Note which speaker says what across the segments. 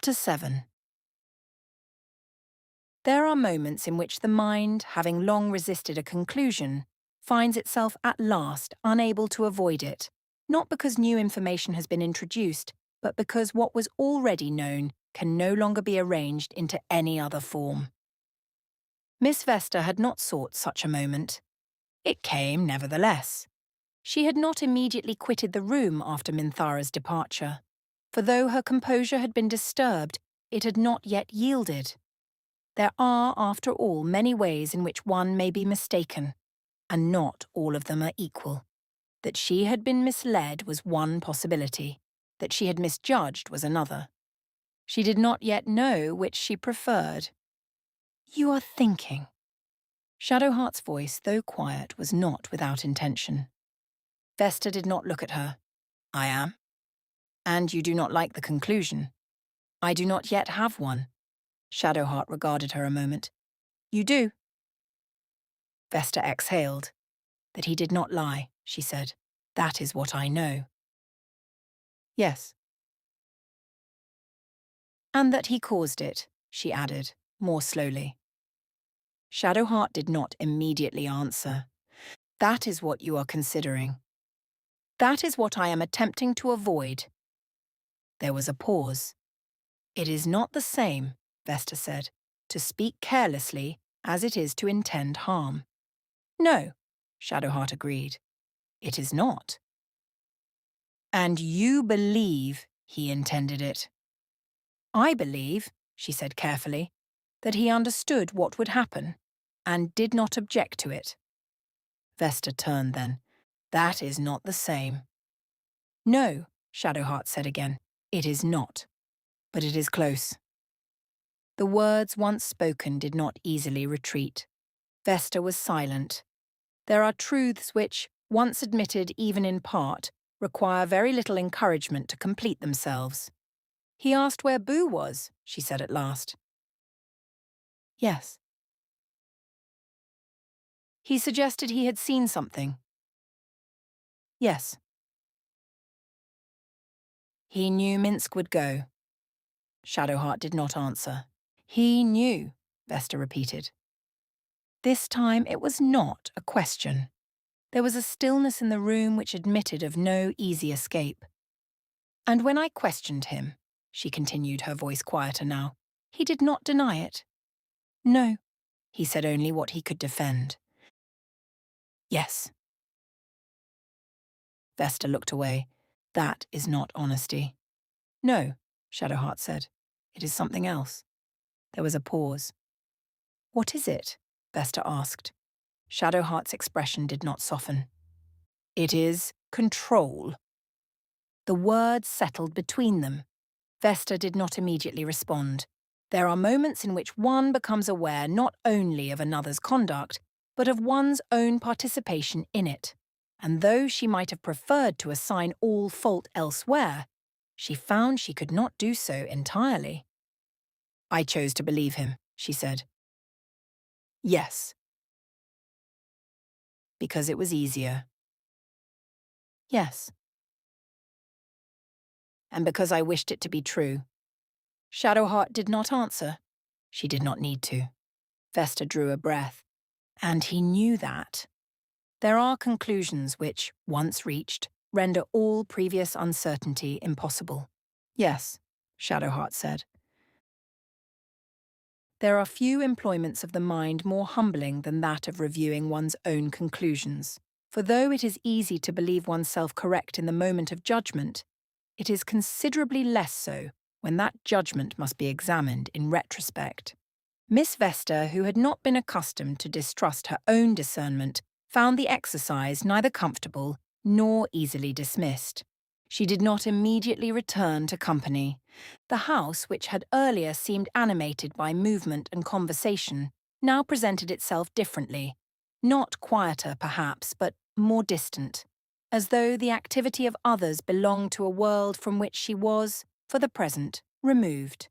Speaker 1: Chapter 7. There are moments in which the mind, having long resisted a conclusion, finds itself at last unable to avoid it, not because new information has been introduced, but because what was already known can no longer be arranged into any other form. Miss Vesta had not sought such a moment. It came, nevertheless. She had not immediately quitted the room after Minthara's departure, for though her composure had been disturbed, it had not yet yielded. There are, after all, many ways in which one may be mistaken, and not all of them are equal. That she had been misled was one possibility, that she had misjudged was another. She did not yet know which she preferred. "You are thinking." Shadowheart's voice, though quiet, was not without intention. Vesta did not look at her. "I am." "And you do not like the conclusion." "I do not yet have one." Shadowheart regarded her a moment. "You do." Vesta exhaled. "That he did not lie," she said. "That is what I know." "Yes." "And that he caused it," she added, more slowly. Shadowheart did not immediately answer. "That is what you are considering." "That is what I am attempting to avoid." There was a pause. "It is not the same," Vesta said, "to speak carelessly as it is to intend harm." "No," Shadowheart agreed. "It is not." "And you believe he intended it." "I believe," she said carefully, "that he understood what would happen, and did not object to it." Vesta turned then. "That is not the same." "No," Shadowheart said again, "it is not. But it is close." The words once spoken did not easily retreat. Vesta was silent. There are truths which, once admitted even in part, require very little encouragement to complete themselves. "He asked where Boo was," she said at last. "Yes." "He suggested he had seen something." "Yes." "He knew Minsk would go." Shadowheart did not answer. "He knew," Vesta repeated. This time it was not a question. There was a stillness in the room which admitted of no easy escape. "And when I questioned him," she continued, her voice quieter now, "he did not deny it." "No." He said only what he could defend. "Yes." Vesta looked away. "That is not honesty." "No," Shadowheart said. "It is something else." There was a pause. "What is it?" Vesta asked. Shadowheart's expression did not soften. "It is control." The words settled between them. Vesta did not immediately respond. There are moments in which one becomes aware not only of another's conduct, but of one's own participation in it. And though she might have preferred to assign all fault elsewhere, she found she could not do so entirely. "I chose to believe him," she said. "Yes." "Because it was easier." "Yes." "And because I wished it to be true." Shadowheart did not answer. She did not need to. Vesta drew a breath. And he knew that. There are conclusions which, once reached, render all previous uncertainty impossible. "Yes," Shadowheart said. There are few employments of the mind more humbling than that of reviewing one's own conclusions. For though it is easy to believe oneself correct in the moment of judgment, it is considerably less so when that judgment must be examined in retrospect. Miss Vesta, who had not been accustomed to distrust her own discernment, found the exercise neither comfortable nor easily dismissed. She did not immediately return to company. The house, which had earlier seemed animated by movement and conversation, now presented itself differently. Not quieter, perhaps, but more distant, as though the activity of others belonged to a world from which she was, for the present, removed.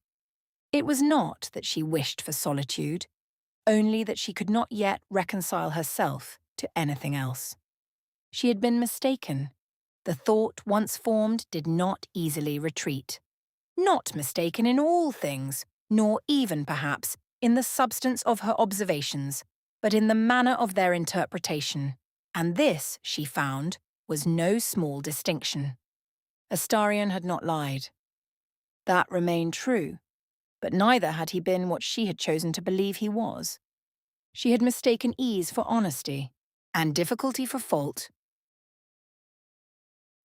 Speaker 1: It was not that she wished for solitude, only that she could not yet reconcile herself to anything else. She had been mistaken. The thought once formed did not easily retreat. not mistaken in all things, nor even, perhaps, in the substance of her observations, but in the manner of their interpretation. And this, she found, was no small distinction. Astarion had not lied. That remained true, but neither had he been what she had chosen to believe he was. She had mistaken ease for honesty, and difficulty for fault.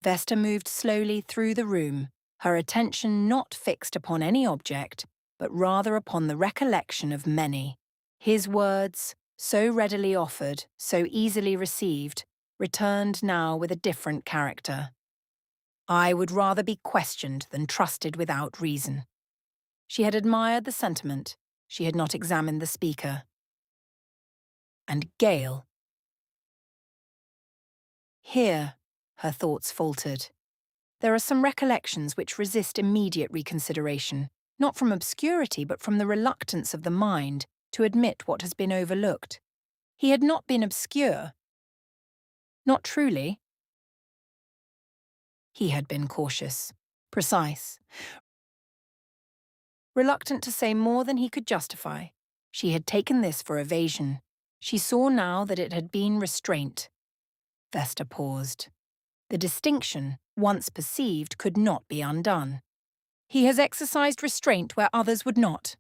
Speaker 1: Vesta moved slowly through the room, her attention not fixed upon any object, but rather upon the recollection of many. His words, so readily offered, so easily received, returned now with a different character. I would rather be questioned than trusted without reason. She had admired the sentiment, she had not examined the speaker. And Gale. Here, her thoughts faltered. There are some recollections which resist immediate reconsideration, not from obscurity but from the reluctance of the mind to admit what has been overlooked. He had not been obscure. Not truly. He had been cautious, precise, reluctant to say more than he could justify. She had taken this for evasion. She saw now that it had been restraint. Vesta paused. The distinction, once perceived, could not be undone. He has exercised restraint where others would not.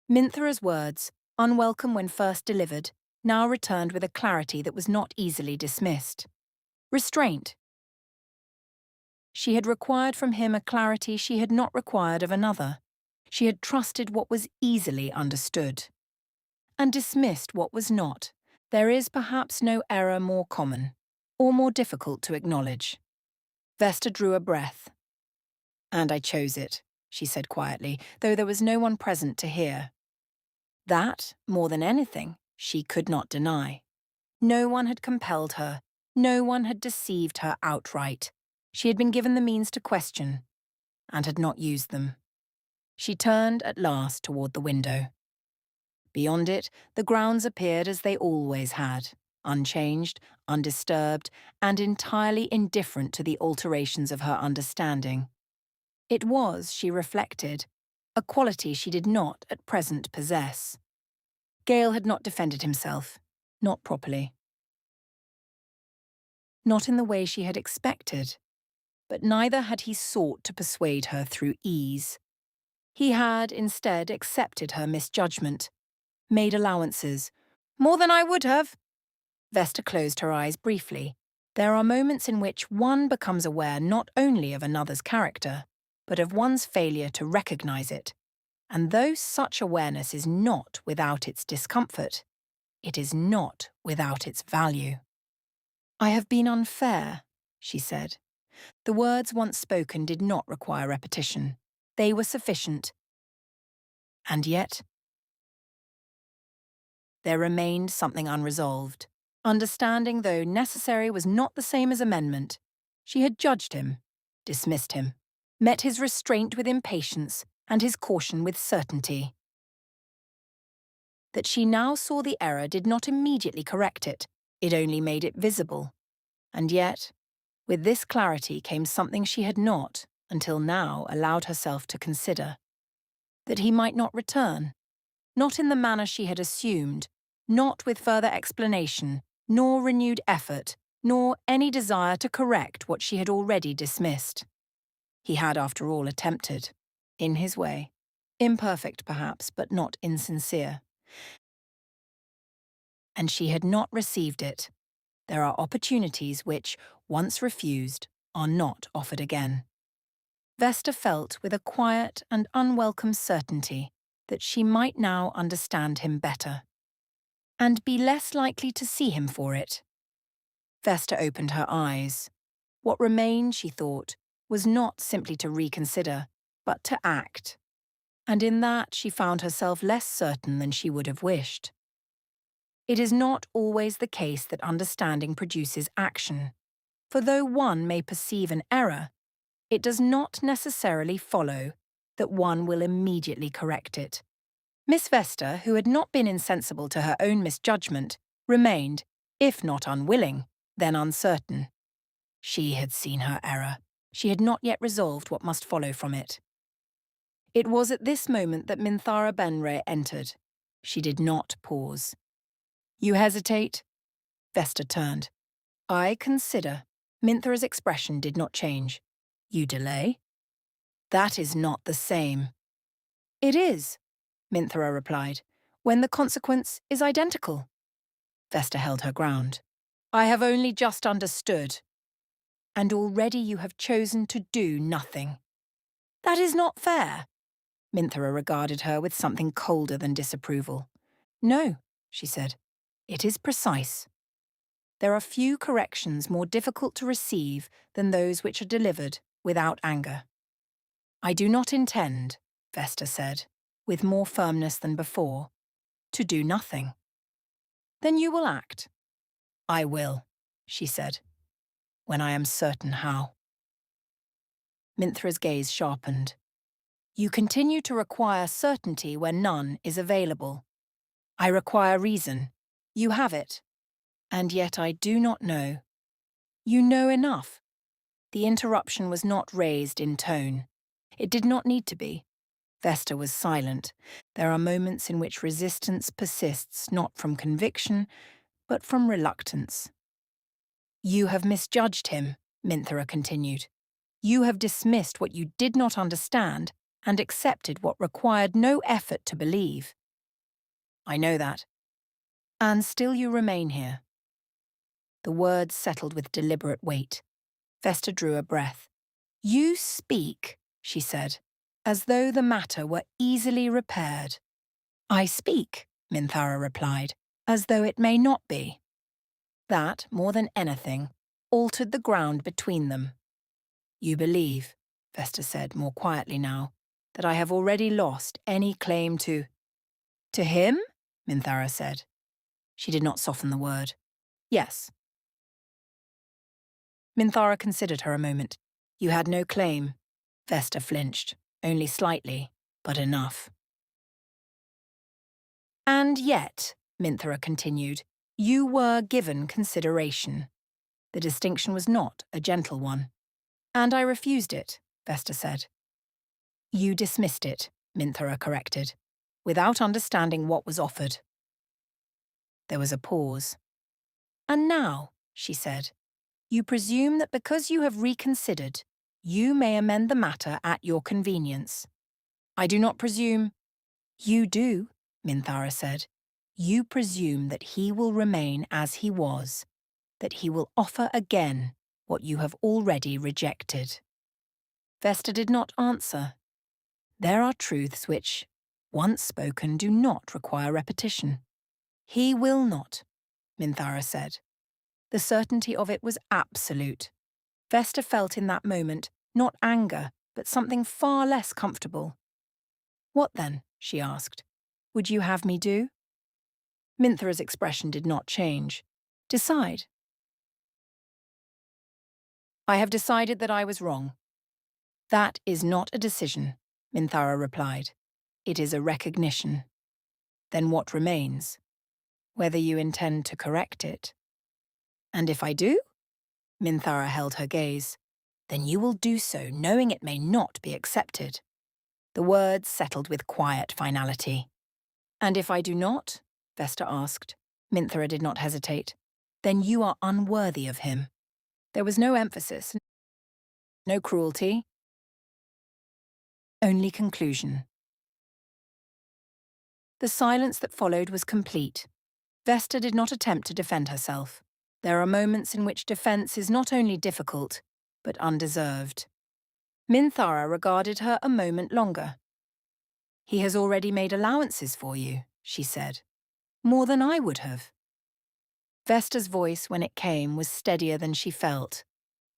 Speaker 1: Minthara's words, unwelcome when first delivered, now returned with a clarity that was not easily dismissed. Restraint. She had required from him a clarity she had not required of another. She had trusted what was easily understood, and dismissed what was not. There is perhaps no error more common, or more difficult to acknowledge. Vesta drew a breath. And I chose it, she said quietly, though there was no one present to hear. That, more than anything, she could not deny. No one had compelled her, no one had deceived her outright. She had been given the means to question, and had not used them. She turned at last toward the window. Beyond it, the grounds appeared as they always had, unchanged, undisturbed, and entirely indifferent to the alterations of her understanding. It was, she reflected, a quality she did not at present possess. Gale had not defended himself, not properly. Not in the way she had expected, but neither had he sought to persuade her through ease. He had, instead, accepted her misjudgment, made allowances. More than I would have. Vesta closed her eyes briefly. There are moments in which one becomes aware not only of another's character, but of one's failure to recognize it. And though such awareness is not without its discomfort, it is not without its value. I have been unfair, she said. The words once spoken did not require repetition. They were sufficient. And yet, there remained something unresolved. Understanding, though necessary, was not the same as amendment. She had judged him, dismissed him, met his restraint with impatience and his caution with certainty. That she now saw the error did not immediately correct it, it only made it visible. And yet, with this clarity came something she had not, until now, allowed herself to consider. That he might not return, not in the manner she had assumed, not with further explanation, nor renewed effort, nor any desire to correct what she had already dismissed. He had, after all, attempted, in his way, imperfect perhaps, but not insincere. And she had not received it. There are opportunities which, once refused, are not offered again. Vesta felt with a quiet and unwelcome certainty that she might now understand him better, and be less likely to see him for it. Vesta opened her eyes. What remained, she thought, was not simply to reconsider, but to act. And in that she found herself less certain than she would have wished. It is not always the case that understanding produces action, for though one may perceive an error, it does not necessarily follow that one will immediately correct it. Miss Vesta, who had not been insensible to her own misjudgment, remained, if not unwilling, then uncertain. She had seen her error. She had not yet resolved what must follow from it. It was at this moment that Minthara Benre entered. She did not pause. You hesitate? Vesta turned. I consider. Minthara's expression did not change. You delay? That is not the same. It is, Minthara replied, when the consequence is identical. Vesta held her ground. I have only just understood. And already you have chosen to do nothing. That is not fair. Minthara regarded her with something colder than disapproval. No, she said. It is precise. There are few corrections more difficult to receive than those which are delivered without anger. I do not intend, Vesta said, with more firmness than before, to do nothing. Then you will act. I will, she said, when I am certain how. Minthara's gaze sharpened. You continue to require certainty where none is available. I require reason. You have it. And yet I do not know. You know enough. The interruption was not raised in tone. It did not need to be. Vesta was silent. There are moments in which resistance persists not from conviction, but from reluctance. You have misjudged him, Minthara continued. You have dismissed what you did not understand and accepted what required no effort to believe. I know that. And still you remain here. The words settled with deliberate weight. Vesta drew a breath. You speak, she said, as though the matter were easily repaired. I speak, Minthara replied, as though it may not be. That, more than anything, altered the ground between them. You believe, Vesta said more quietly now, that I have already lost any claim to... To him? Minthara said. She did not soften the word. Yes. Minthara considered her a moment. You had no claim. Vesta flinched, only slightly, but enough. And yet, Minthara continued, you were given consideration. The distinction was not a gentle one. And I refused it, Vesta said. You dismissed it, Minthara corrected, without understanding what was offered. There was a pause. And now, she said, you presume that because you have reconsidered, you may amend the matter at your convenience. I do not presume. You do, Minthara said. You presume that he will remain as he was, that he will offer again what you have already rejected. Vesta did not answer. There are truths which, once spoken, do not require repetition. He will not, Minthara said. The certainty of it was absolute. Vesta felt in that moment not anger, but something far less comfortable. What then, she asked, would you have me do? Minthara's expression did not change. Decide. I have decided that I was wrong. That is not a decision, Minthara replied. It is a recognition. Then what remains? Whether you intend to correct it. And if I do? Minthara held her gaze. Then you will do so, knowing it may not be accepted. The words settled with quiet finality. And if I do not? Vesta asked. Minthara did not hesitate. Then you are unworthy of him. There was no emphasis, no cruelty, only conclusion. The silence that followed was complete. Vesta did not attempt to defend herself. There are moments in which defense is not only difficult, but undeserved. Minthara regarded her a moment longer. He has already made allowances for you, she said. More than I would have. Vesta's voice, when it came, was steadier than she felt.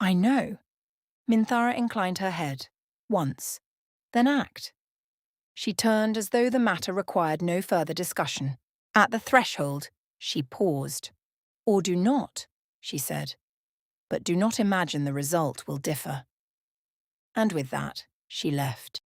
Speaker 1: I know. Minthara inclined her head, once, then act. She turned as though the matter required no further discussion. At the threshold, she paused. Or do not, she said. But do not imagine the result will differ. And with that, she left.